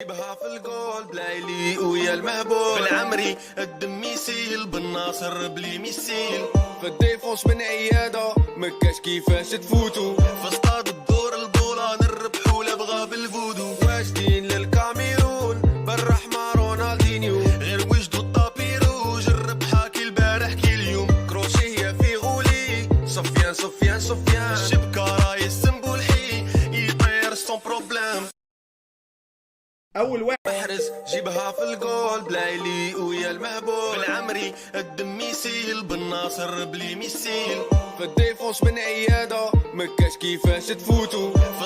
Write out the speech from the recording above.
جيبها في الجول بلايلي ويا المهبول بالعمري الدم يسيل بالناصر بلي ميسيل في الديفونس من عيادة مكاش كيفاش تفوتو في استاد الدور البولا نربحو لا بغا بالفودو واجدين للكاميرون بالرحمة رونالدينيو غير وجدو الطابي روج الربحة كي البارح كي اليوم كروشي هي في غولي سفيان الشبكة راهي السمبولحي يطير سون بروبليم اول واحد احرز جيبها في الجول بلايلي ويا المهبول بالعمري الدم يسيل بالناصر بلي ميسيل في الديفونس من عيادة مكاش كيفاش تفوتو في